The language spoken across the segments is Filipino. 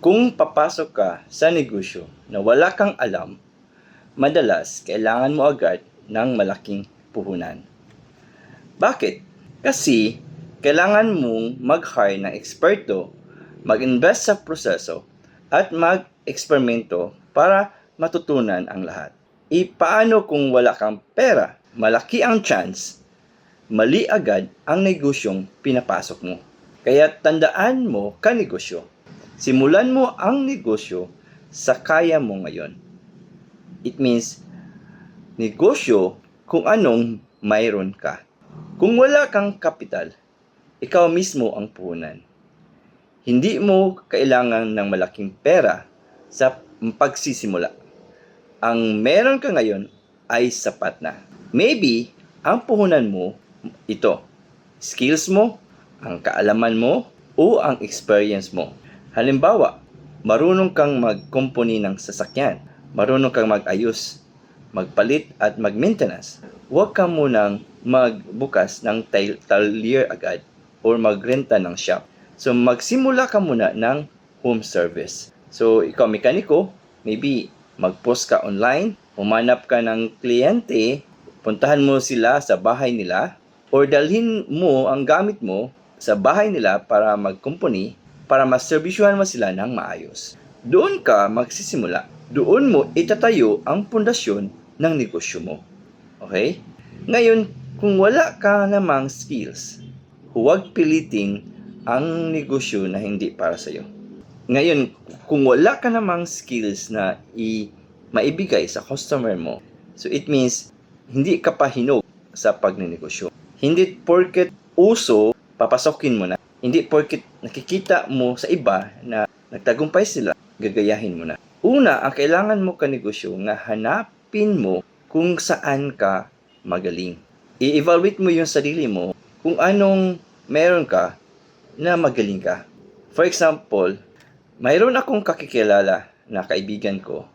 Kung papasok ka sa negosyo na wala kang alam, madalas kailangan mo agad ng malaking puhunan. Bakit? Kasi kailangan mong mag-hire ng eksperto, mag-invest sa proseso, at mag-eksperimento para matutunan ang lahat. Paano kung wala kang pera? Malaki ang chance, mali agad ang negosyong pinapasok mo. Kaya tandaan mo kanegosyo. Simulan mo ang negosyo sa kaya mo ngayon. It means, negosyo kung anong mayroon ka. Kung wala kang kapital, ikaw mismo ang puhunan. Hindi mo kailangan ng malaking pera sa pagsisimula. Ang meron ka ngayon ay sapat na. Maybe, ang puhunan mo, ito, skills mo, ang kaalaman mo, o ang experience mo. Halimbawa, marunong kang mag-company ng sasakyan, marunong kang mag-ayos, magpalit at mag-maintenance. Huwag ka munang magbukas ng talyer agad or magrenta ng shop. So, magsimula ka muna ng home service. So, ikaw mekaniko, maybe mag-post ka online, umanap ka ng kliyente, puntahan mo sila sa bahay nila, or dalhin mo ang gamit mo sa bahay nila para mag-company, para maserbisyuhan mo sila ng maayos. Doon ka magsisimula. Doon mo itatayo ang pundasyon ng negosyo mo. Okay? Ngayon, kung wala ka namang skills, huwag piliting ang negosyo na hindi para sa'yo. Ngayon, kung wala ka namang skills na maibigay sa customer mo, so it means, hindi ka pa hinog sa pagnenegosyo. Hindi porket uso, papasokin mo na. Hindi porket nakikita mo sa iba na nagtagumpay sila, gagayahin mo na. Una, ang kailangan mo kanegosyo nga hanapin mo kung saan ka magaling. I-evaluate mo yung sarili mo kung anong meron ka na magaling ka. For example, mayroon akong kakikilala na kaibigan ko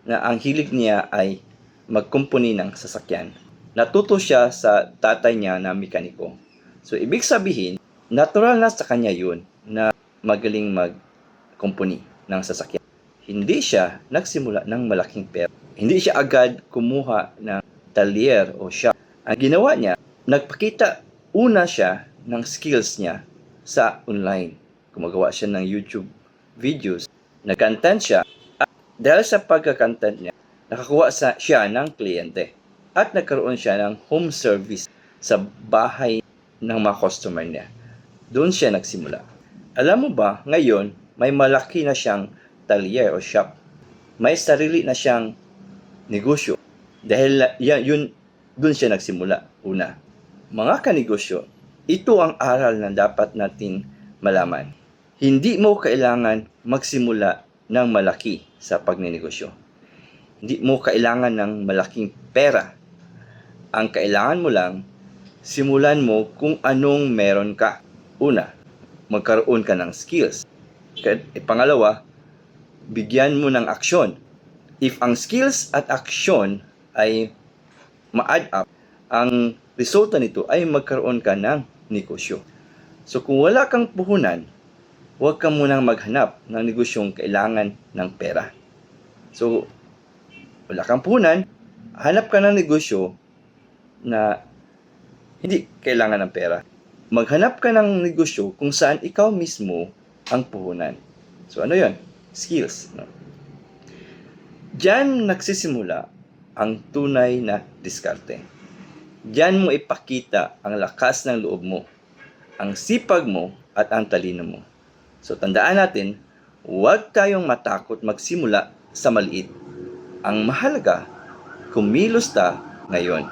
na ang hilig niya ay mag-company ng sasakyan. Natuto siya sa tatay niya na mekaniko. So, ibig sabihin, natural na sa kanya yun na magaling mag-company ng sasakyan. Hindi siya nagsimula ng malaking pera. Hindi siya agad kumuha ng talyer o shop. Ang ginawa niya, nagpakita una siya ng skills niya sa online. Gumagawa siya ng YouTube videos. Nag-content siya. At dahil sa pagka-content niya, nakakuha siya ng kliyente. At nagkaroon siya ng home service sa bahay ng mga customer niya. Doon siya nagsimula. Alam mo ba, ngayon, may malaki na siyang talyer o shop. May sarili na siyang negosyo. Dahil doon siya nagsimula una. Mga kanegosyo, ito ang aral na dapat nating malaman. Hindi mo kailangan magsimula ng malaki sa pagnenegosyo. Hindi mo kailangan ng malaking pera. Ang kailangan mo lang, simulan mo kung anong meron ka. Una, magkaroon ka ng skills. Pangalawa, bigyan mo ng aksyon. If ang skills at aksyon ay ma-add up, ang resulta nito ay magkaroon ka ng negosyo. So kung wala kang puhunan, huwag ka munang maghanap ng negosyong kailangan ng pera. So, wala kang puhunan, hanap ka ng negosyo na hindi kailangan ng pera. Maghanap ka ng negosyo kung saan ikaw mismo ang puhunan. So ano yon? Skills. No? Diyan nagsisimula ang tunay na diskarte. Diyan mo ipakita ang lakas ng loob mo, ang sipag mo at ang talino mo. So tandaan natin, huwag tayong matakot magsimula sa maliit. Ang mahalaga, kumilos ta ngayon.